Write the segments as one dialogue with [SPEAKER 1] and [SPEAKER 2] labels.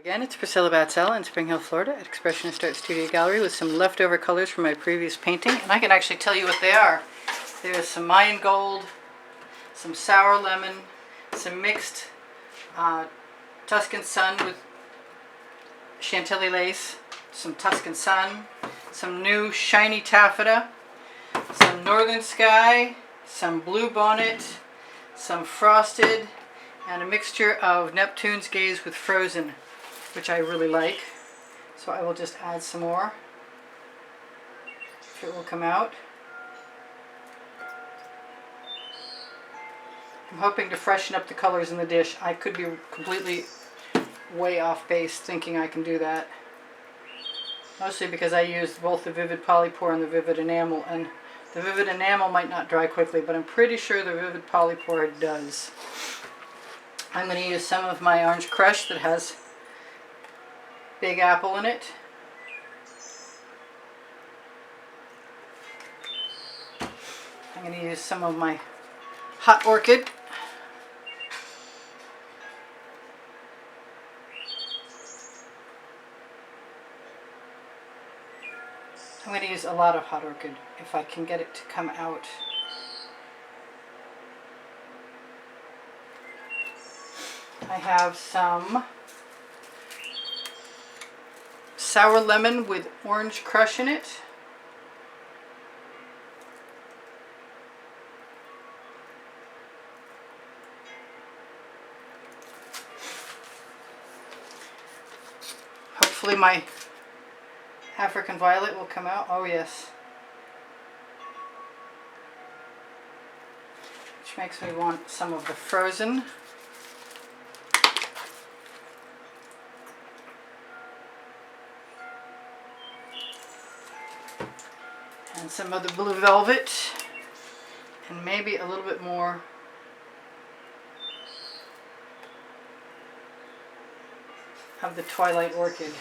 [SPEAKER 1] Again, it's Priscilla Batzell in Spring Hill, Florida at Expressionist Art Studio Gallery with some leftover colors from my previous painting. And I can actually tell you what they are. There's some Mayan gold, some sour lemon, some mixed Tuscan sun with Chantilly lace, some Tuscan sun, some new shiny taffeta, some northern sky, some blue bonnet, some frosted, and a mixture of Neptune's Gaze with Frozen, which I really like. So I will just add some more if it will come out. I'm hoping to freshen up the colors in the dish. I could be completely way off base thinking I can do that. Mostly because I used both the Vivid Polypore and the Vivid Enamel, and the Vivid Enamel might not dry quickly, but I'm pretty sure the Vivid Polypore does. I'm going to use some of my Orange Crush that has Big Apple in it. I'm going to use some of my Hot Orchid. I'm going to use a lot of Hot Orchid if I can get it to come out. I have some sour lemon with Orange Crush in it. Hopefully my African Violet will come out. Oh yes. Which makes me want some of the Frozen. And some of the Blue Velvet. And maybe a little bit more of the Twilight Orchid.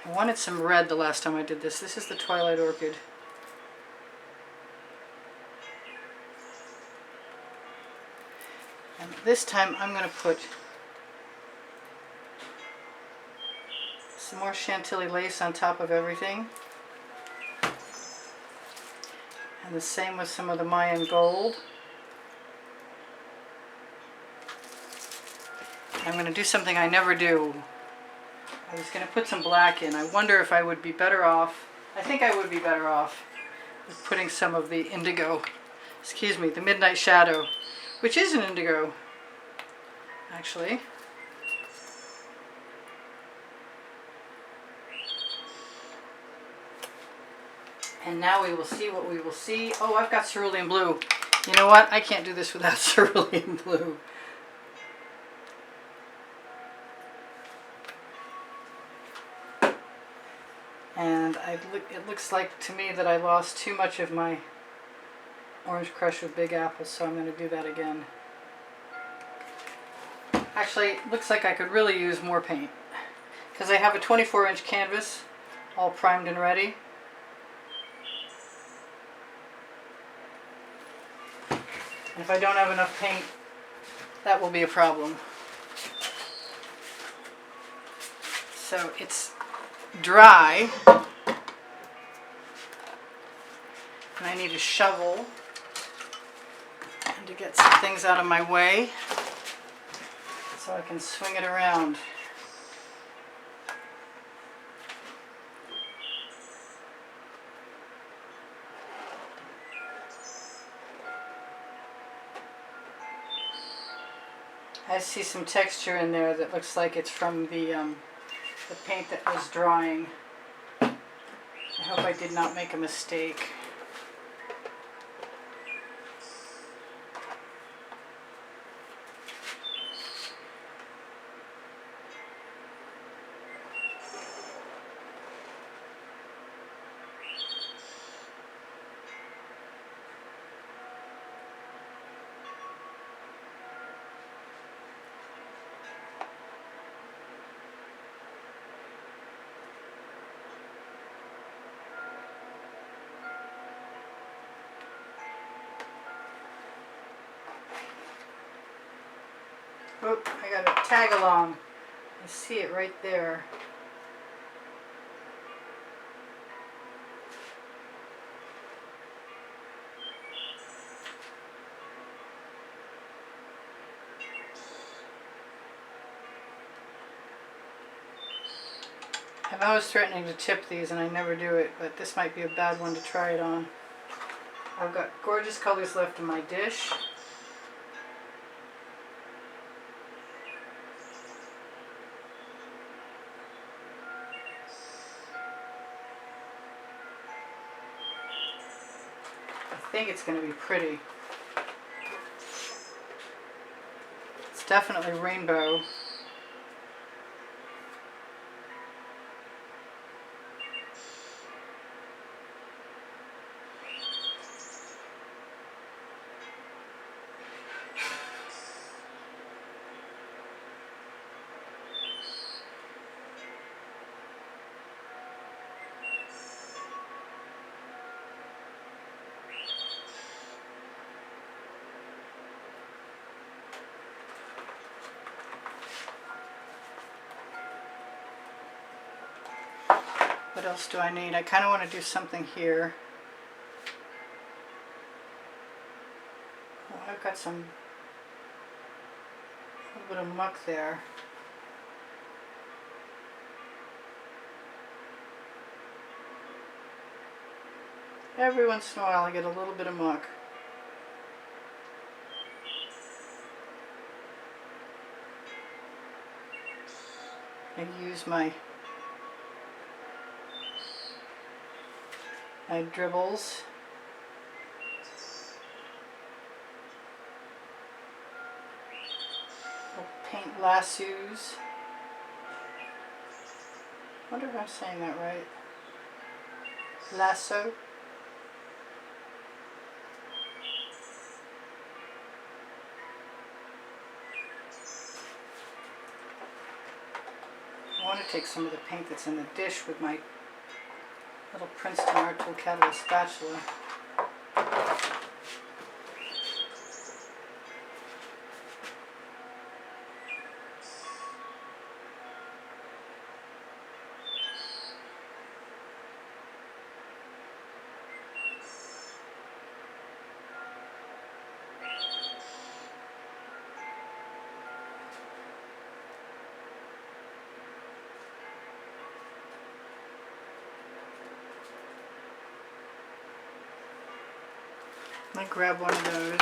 [SPEAKER 1] I wanted some red the last time I did this. This is the Twilight Orchid. And this time I'm going to put some more Chantilly lace on top of everything. And the same with some of the Mayan gold. I'm going to do something I never do. I was going to put some black in. I wonder if I would be better off. I think I would be better off with putting some of the indigo, excuse me, the Midnight Shadow, which is an indigo, actually. And now we will see what we will see. Oh, I've got Cerulean Blue. You know what? I can't do this without Cerulean Blue. And it looks like to me that I lost too much of my Orange Crush with Big Apple, so I'm going to do that again. Actually, it looks like I could really use more paint, because I have a 24-inch canvas all primed and ready. And if I don't have enough paint, that will be a problem. So it's dry, and I need a shovel and to get some things out of my way so I can swing it around. I see some texture in there that looks like it's from the paint that was drying. I hope I did not make a mistake. Oh, I got a tag along. You see it right there. I'm always threatening to tip these and I never do it, but this might be a bad one to try it on. I've got gorgeous colors left in my dish. I think it's going to be pretty. It's definitely rainbow. What else do I need? I kind of want to do something here. Oh, I've got a little bit of muck there. Every once in a while I get a little bit of muck. I use my dribbles. I'll paint lassos. I wonder if I'm saying that right. Lasso. I want to take some of the paint that's in the dish with my little Princeton Art Tool Catalyst spatula. I grab one of those.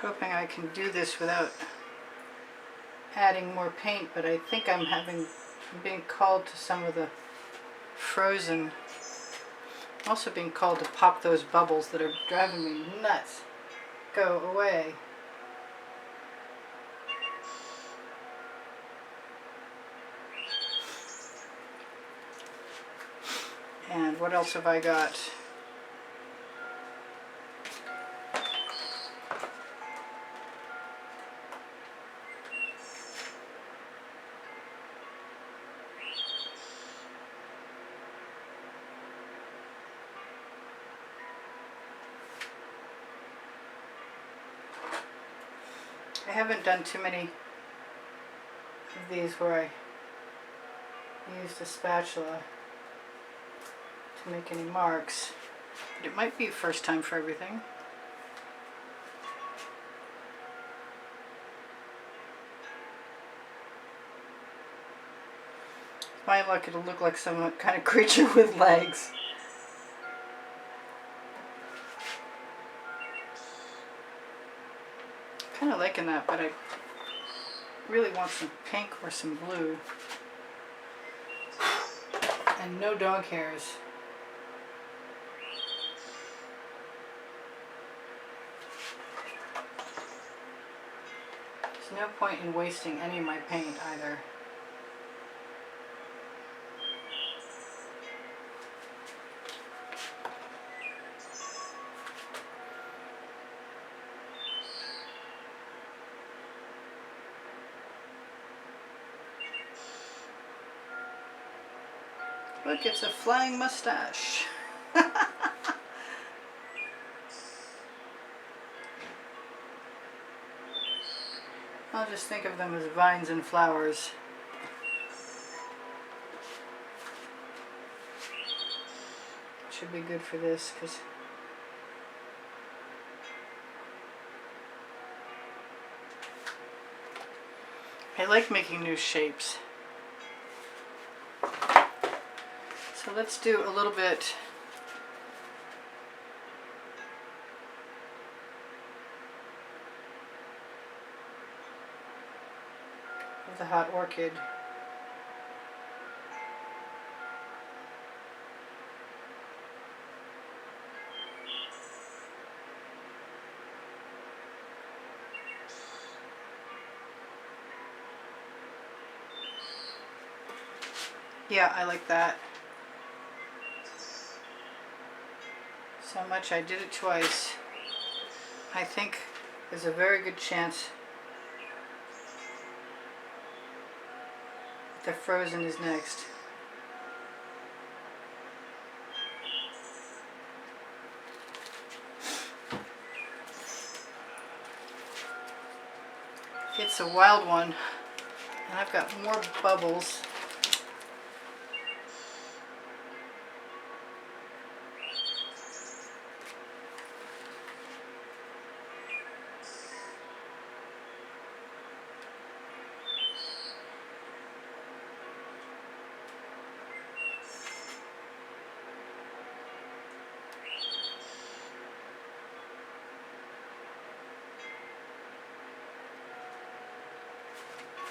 [SPEAKER 1] Hoping I can do this without adding more paint, but I think I'm being called to some of the frozen. I'm also being called to pop those bubbles that are driving me nuts. Go away. And what else have I got? I haven't done too many of these where I used a spatula to make any marks, but it might be first time for everything. With my luck, it'll look like some kind of creature with legs. Kind of liking that, but I really want some pink or some blue. And no dog hairs. There's no point in wasting any of my paint either. Look, it's a flying mustache. I'll just think of them as vines and flowers. Should be good for this because I like making new shapes. So let's do a little bit of the hot orchid. Yeah, I like that. So much I did it twice. I think there's a very good chance that the frozen is next. It's a wild one, and I've got more bubbles.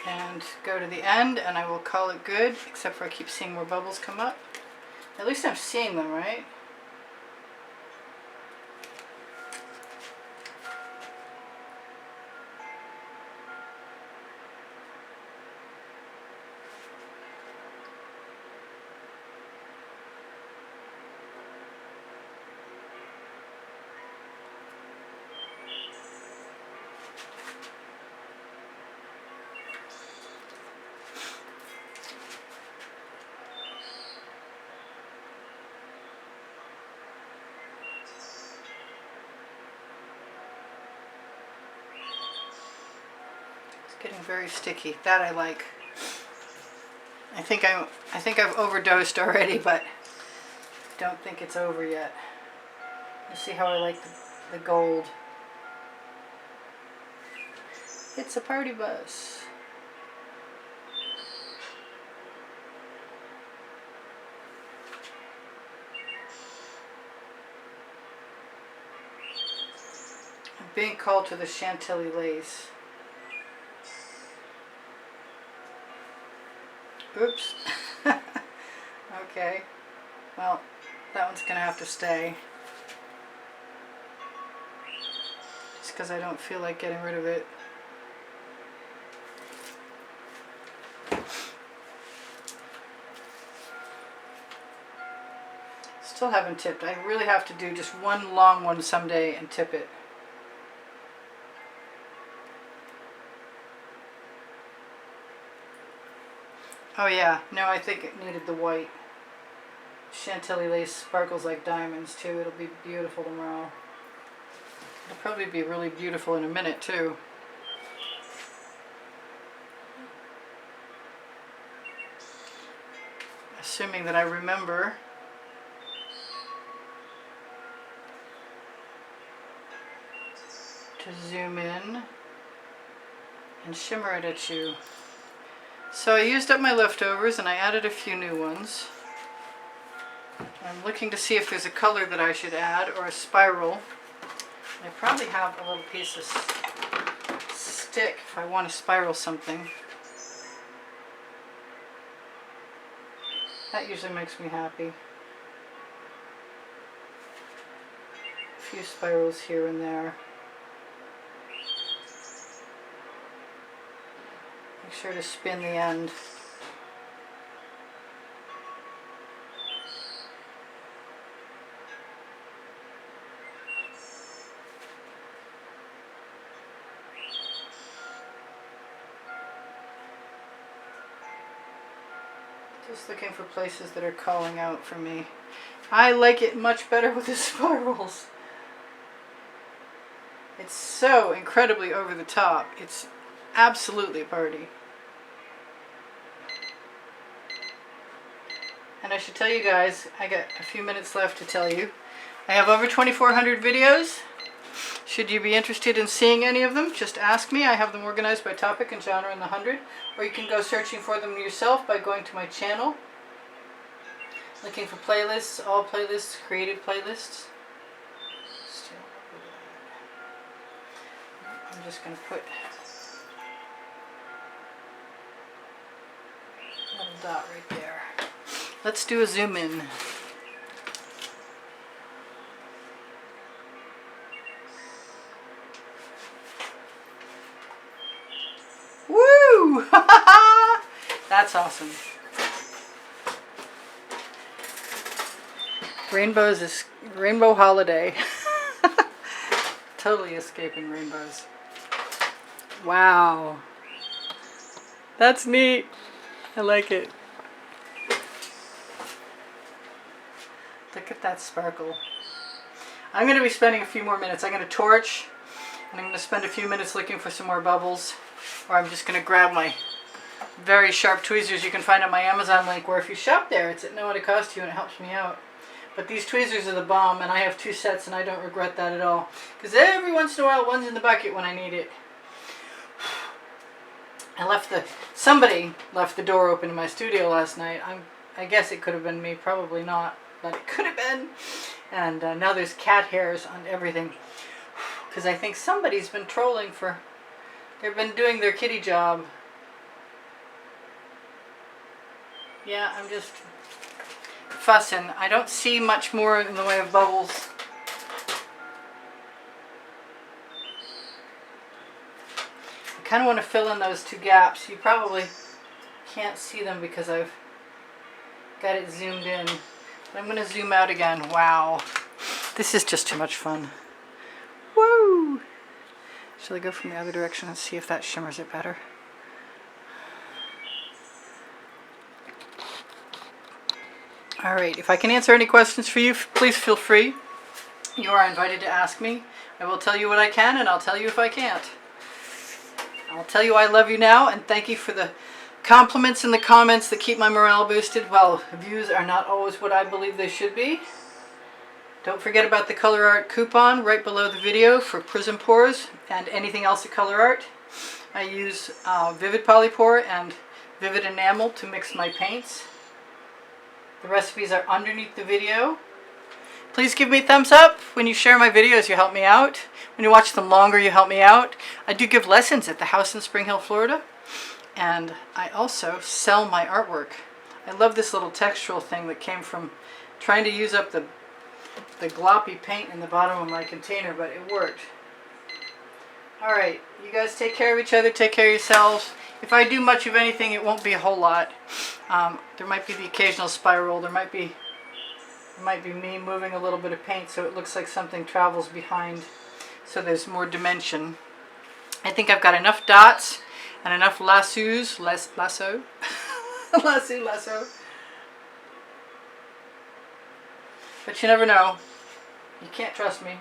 [SPEAKER 1] And go to the end, and I will call it good, except for I keep seeing more bubbles come up. At least I'm seeing them, right? Getting very sticky. That I like. I think I've overdosed already, but don't think it's over yet. You see how I like the gold. It's a party bus. I'm being called to the Chantilly lace. Oops. Okay. Well, that one's going to have to stay. Just because I don't feel like getting rid of it. Still haven't tipped. I really have to do just one long one someday and tip it. Oh yeah, no, I think it needed the white. Chantilly lace sparkles like diamonds too. It'll be beautiful tomorrow. It'll probably be really beautiful in a minute too. Assuming that I remember to zoom in and shimmer it at you. So I used up my leftovers and I added a few new ones. I'm looking to see if there's a color that I should add or a spiral. I probably have a little piece of stick if I want to spiral something. That usually makes me happy. A few spirals here and there. sort of spin the end. Just looking for places that are calling out for me. I like it much better with the spirals. It's so incredibly over the top. It's absolutely a party. And I should tell you guys, I got a few minutes left to tell you. I have over 2,400 videos. Should you be interested in seeing any of them, just ask me. I have them organized by topic and genre in the 100. Or you can go searching for them yourself by going to my channel. Looking for playlists, all playlists, created playlists. I'm just going to put a little dot right there. Let's do a zoom in. Woo! That's awesome. Rainbows is rainbow holiday. Totally escaping rainbows. Wow. That's neat. I like it. Look at that sparkle. I'm going to be spending a few more minutes. I'm going to torch, and I'm going to spend a few minutes looking for some more bubbles. Or I'm just going to grab my very sharp tweezers you can find on my Amazon link, where if you shop there, it's at no extra cost to you and it helps me out. But these tweezers are the bomb, and I have 2 sets, and I don't regret that at all. Because every once in a while, one's in the bucket when I need it. Somebody left the door open in my studio last night. I guess it could have been me, probably not, but it could have been. And now there's cat hairs on everything. Because I think somebody's been trolling for... They've been doing their kitty job. Yeah, I'm just fussing. I don't see much more in the way of bubbles. I kind of want to fill in those 2 gaps. You probably can't see them because I've got it zoomed in. But I'm going to zoom out again. Wow. This is just too much fun. Woo! Shall I go from the other direction and see if that shimmers it better? Alright, if I can answer any questions for you, please feel free. You are invited to ask me. I will tell you what I can, and I'll tell you if I can't. I'll tell you I love you now, and thank you for the compliments and the comments that keep my morale boosted. Well, views are not always what I believe they should be. Don't forget about the Colourarte coupon right below the video for Prizm pours and anything else at Colourarte. I use Vivid Polypore and Vivid Enamel to mix my paints. The recipes are underneath the video. Please give me a thumbs up. When you share my videos, you help me out. When you watch them longer, you help me out. I do give lessons at the house in Spring Hill, Florida. And I also sell my artwork. I love this little textural thing that came from trying to use up the gloppy paint in the bottom of my container, but it worked. Alright, you guys take care of each other, take care of yourselves. If I do much of anything, it won't be a whole lot. There might be the occasional spiral, there might be me moving a little bit of paint so it looks like something travels behind, so there's more dimension. I think I've got enough dots and enough lassos, lasso. But you never know. You can't trust me.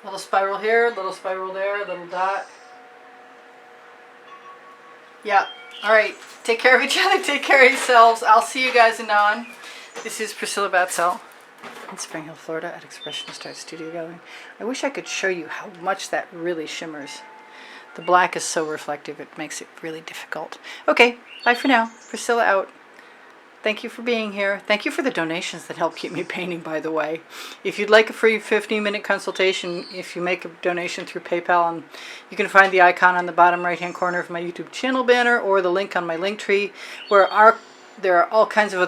[SPEAKER 1] Little spiral here, little spiral there, little dot. Yeah. Alright. Take care of each other. Take care of yourselves. I'll see you guys anon. This is Priscilla Batzell in Spring Hill, Florida at Expressionist Art Studio Gallery. I wish I could show you how much that really shimmers. The black is so reflective it makes it really difficult. Okay. Bye for now. Priscilla out. Thank you for being here. Thank you for the donations that help keep me painting, by the way. If you'd like a free 15-minute consultation, if you make a donation through PayPal, you can find the icon on the bottom right-hand corner of my YouTube channel banner or the link on my link tree, where there are all kinds of other